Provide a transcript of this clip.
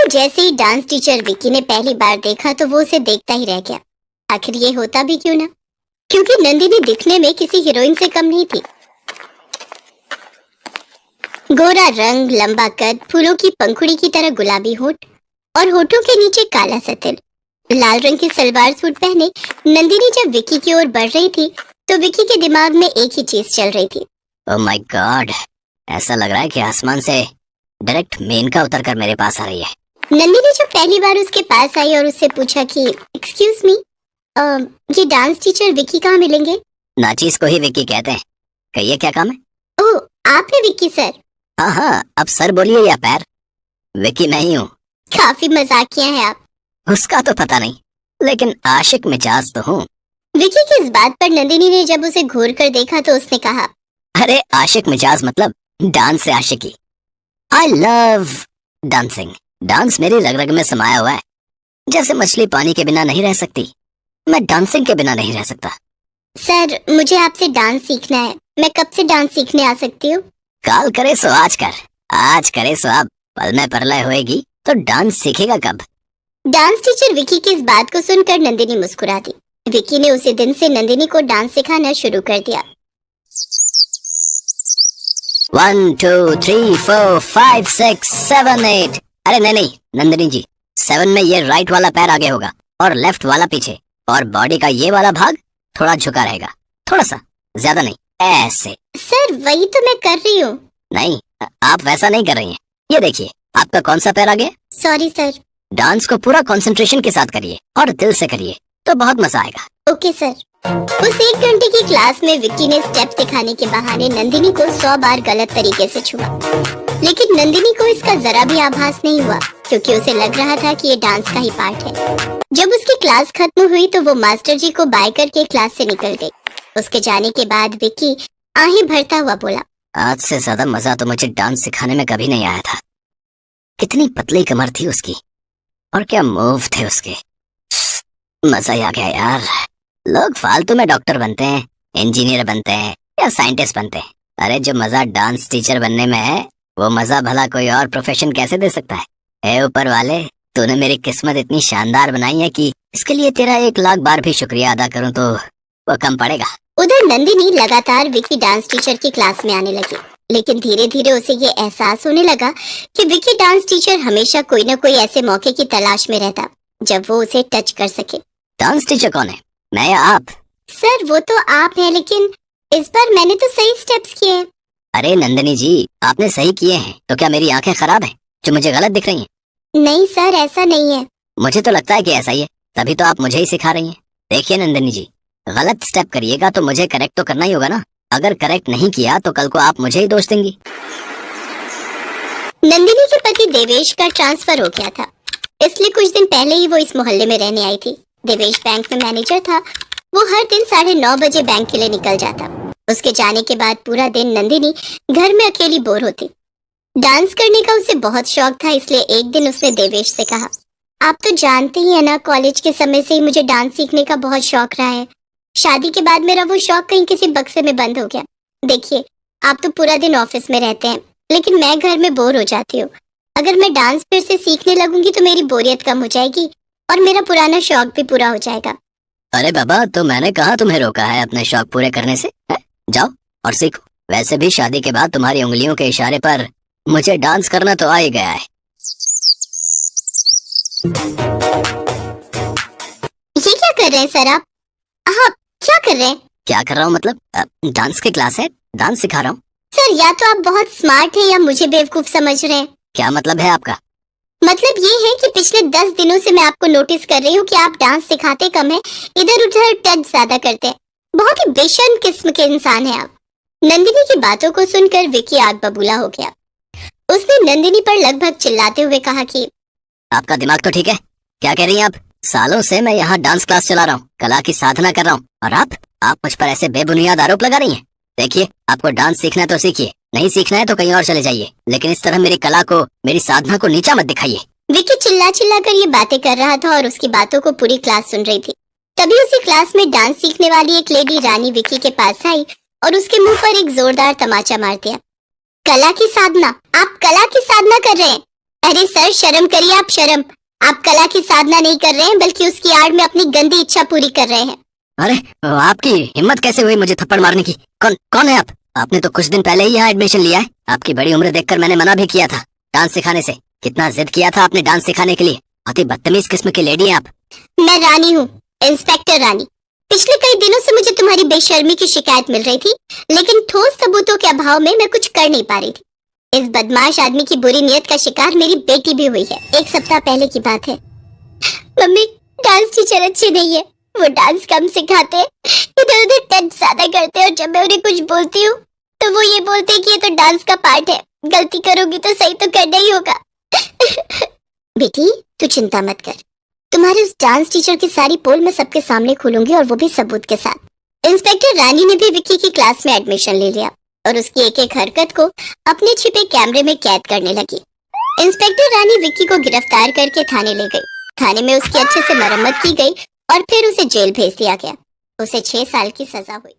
को जैसे ही dance teacher Vicky ने पहली बार देखा तो वो उसे देखता ही रह गया। आखिर ये होता भी क्यों ना, क्योंकि नंदिनी दिखने में किसी हीरोइन से कम नहीं थी। गोरा रंग, लंबा कद, फूलों की पंखुड़ी की तरह गुलाबी होठ और होठों के नीचे काला सा तिल। लाल रंग की सलवार सूट पहने नंदिनी जब विक्की की ओर बढ़ रही थी तो विक्की के दिमाग में एक ही चीज चल रही थी। ओह माय गॉड, ऐसा लग रहा है कि आसमान से डायरेक्ट मेनका उतर कर मेरे पास आ रही है। नंदिनी जब पहली बार उसके पास आई और उससे पूछा कि एक्सक्यूज मी, ये डांस टीचर विक्की कहाँ मिलेंगे? नाचीज को ही विक्की कहते हैं। कहिए क्या काम है? ओह, आप है विक्की सर? हाँ, अब सर बोलिए या पैर, विक्की मैं ही हूँ। काफी मजाकिया हैं आप। उसका तो पता नहीं, लेकिन आशिक मिजाज तो हूँ। विक्की की इस बात पर नंदिनी ने जब उसे घूर कर देखा तो उसने कहा, अरे आशिक मिजाज मतलब डांस से आशिकी। I love dancing. डांस मेरी रग रग में समाया हुआ है। जैसे मछली पानी के बिना नहीं रह सकती, मैं डांसिंग के बिना नहीं रह सकता। सर मुझे आपसे डांस सीखना है, मैं कब से डांस सीखने आ सकती हूँ? काल करे सो आज कर, आज करे सो अब। पल में परलय होएगी तो डांस सीखेगा कब? डांस टीचर विक्की की इस बात को सुनकर नंदिनी मुस्कुरा दी। विक्की ने उसी दिन से नंदिनी को डांस सिखाना शुरू कर दिया। 1 2 3 4 5 6 7 8। अरे नहीं नंदिनी जी, 7 में ये राइट वाला पैर आगे होगा और लेफ्ट वाला पीछे, और बॉडी का ये वाला भाग थोड़ा झुका रहेगा, थोड़ा सा, ज्यादा नहीं, ऐसे। सर वही तो मैं कर रही हूँ। नहीं, आप वैसा नहीं कर रही हैं। ये देखिए, आपका कौन सा पैर आगे? Sorry sir. डांस को पूरा कंसंट्रेशन के साथ करिए और दिल से करिए, तो बहुत मजा आएगा। Okay sir. उस 1 घंटे की क्लास में विक्की ने स्टेप सिखाने के बहाने नंदिनी को 100 बार गलत तरीके से छुआ, लेकिन नंदिनी को इसका जरा भी आभास नहीं हुआ, क्योंकि उसे लग रहा था कि ये डांस का ही पार्ट है। जब उसकी क्लास खत्म हुई तो वो मास्टर जी को बाय करके क्लास से निकल गई। उसके जाने के बाद विक्की आहें भरता हुआ बोला, आज से ज्यादा मजा तो मुझे डांस सिखाने में कभी नहीं आया था। कितनी पतली कमर थी उसकी, और क्या मूव थे उसके। मजा ही आ गया यार। लोग फालतू में डॉक्टर बनते हैं, इंजीनियर बनते हैं या साइंटिस्ट बनते हैं। अरे जो मजा डांस टीचर बनने में है, वो मजा भला कोई और प्रोफेशन कैसे दे सकता है? ए ऊपर वाले, तूने मेरी किस्मत इतनी शानदार बनाई है कि इसके लिए तेरा 1 लाख बार भी शुक्रिया अदा करूं तो वो कम पड़ेगा। उधर नंदिनी लगातार विक्की डांस टीचर की क्लास में आने लगी, लेकिन धीरे धीरे उसे ये एहसास होने लगा कि विक्की डांस टीचर हमेशा कोई न कोई ऐसे मौके की तलाश में रहता जब वो उसे टच कर सके। डांस टीचर कौन है, मैं या आप? सर वो तो आप हैं, लेकिन इस बार मैंने तो सही स्टेप्स किए हैं। अरे नंदिनी जी, आपने सही किए हैं तो क्या मेरी आंखें खराब हैं जो मुझे गलत दिख रही हैं? नहीं सर, ऐसा नहीं है। मुझे तो लगता है कि ऐसा ही है, तभी तो आप मुझे ही सिखा रही हैं। देखिए नंदिनी जी, गलत स्टेप करिएगा तो मुझे करेक्ट तो करना ही होगा ना। अगर करेक्ट नहीं किया तो कल को आप मुझे ही दोष देंगी। नंदिनी के पति देवेश का ट्रांसफर हो गया था, इसलिए कुछ दिन पहले ही वो इस मोहल्ले में रहने आई थी। देवेश बैंक में मैनेजर था। वो हर दिन 9:30 बजे बैंक के लिए निकल जाता। उसके जाने के बाद पूरा दिन नंदिनी घर में अकेली बोर होती। डांस करने का उसे बहुत शौक था, इसलिए एक दिन उसने देवेश से कहा, आप तो जानते ही है ना, कॉलेज के समय से ही मुझे डांस सीखने का बहुत शौक रहा है। शादी के बाद मेरा वो शौक कहीं किसी बक्से में बंद हो गया। देखिए, आप तो पूरा दिन ऑफिस में रहते हैं, लेकिन मैं घर में बोर हो जाती हूँ। अगर मैं डांस फिर से सीखने लगूंगी तो मेरी बोरियत कम हो जाएगी और मेरा पुराना शौक भी पूरा हो जाएगा। अरे बाबा, तो मैंने कहा तुम्हें रोका है अपने शौक पूरे करने से? जाओ और सीखो। वैसे भी शादी के बाद तुम्हारी उंगलियों के इशारे पर मुझे डांस करना तो आ ही गया है। ये क्या कर रहे हैं सर आप? क्या कर रहे हैं? क्या कर रहा हूँ मतलब? डांस की क्लास है, डांस सिखा रहा हूँ। सर या तो आप बहुत स्मार्ट हैं या मुझे बेवकूफ समझ रहे हैं। क्या मतलब है आपका? मतलब ये है कि पिछले 10 दिनों से मैं आपको नोटिस कर रही हूँ कि आप डांस सिखाते कम है, इधर उधर टच ज्यादा करते हैं। बहुत ही बेशर्म किस्म के इंसान हैं आप। नंदिनी की बातों को सुनकर विक्की आग बबूला हो गया। उसने नंदिनी पर लगभग चिल्लाते हुए कहा कि आपका दिमाग तो ठीक है? क्या कह रही हैं आप? सालों से मैं यहाँ डांस क्लास चला रहा हूँ, कला की साधना कर रहा हूँ, और आप मुझ पर ऐसे बेबुनियाद आरोप लगा रही हैं। देखिए, आपको डांस सीखना है तो सीखिए, नहीं सीखना है तो कहीं और चले जाइए, लेकिन इस तरह मेरी कला को, मेरी साधना को नीचा मत दिखाइए। विक्की चिल्ला चिल्ला कर ये बातें कर रहा था और उसकी बातों को पूरी क्लास सुन रही थी। तभी उसी क्लास में डांस सीखने वाली एक लेडी रानी विक्की के पास आई और उसके मुंह पर एक जोरदार तमाचा मार दिया। कला की साधना? आप कला की साधना कर रहे हैं? अरे सर, शर्म करिए आप, शर्म। आप कला की साधना नहीं कर रहे हैं, बल्कि उसकी आड़ में अपनी गंदी इच्छा पूरी कर रहे हैं। अरे आपकी हिम्मत कैसे हुई मुझे थप्पड़ मारने की? कौन कौन है आप? आपने तो कुछ दिन पहले ही यहाँ एडमिशन लिया है। आपकी बड़ी उम्र देखकर मैंने मना भी किया था डांस सिखाने से। कितना जिद किया था आपने डांस सिखाने के लिए। बहुत ही बदतमीज किस्म की लेडी हैं आप। मैं रानी हूँ, इंस्पेक्टर रानी। पिछले कई दिनों से मुझे तुम्हारी बेशर्मी की शिकायत मिल रही थी, लेकिन ठोस सबूतों के अभाव में मैं कुछ कर नहीं पा रही थी। इस बदमाश आदमी की बुरी नीयत का शिकार मेरी बेटी भी हुई है। 1 सप्ताह पहले की बात है। मम्मी, डांस टीचर अच्छे नहीं है। वो डांस कम सिखाते, इधर उधर टच ज्यादा करते हैं, और जब मैं उन्हें कुछ बोलती हूँ तो वो ये बोलते हैं कि ये तो डांस का पार्ट है, गलती करोगी तो सही तो करना ही होगा। बेटी, तू चिंता मत कर। तुम्हारे उस डांस टीचर की सारी पोल मैं सबके सामने खोलूंगी, और वो भी सबूत के साथ। इंस्पेक्टर रानी ने भी विक्की की क्लास में एडमिशन ले लिया और उसकी एक एक हरकत को अपने छिपे कैमरे में कैद करने लगी। इंस्पेक्टर रानी विक्की को गिरफ्तार करके थाने ले गई। थाने में उसकी अच्छे से मरम्मत की गई और फिर उसे जेल भेज दिया गया। उसे 6 साल की सजा हुई।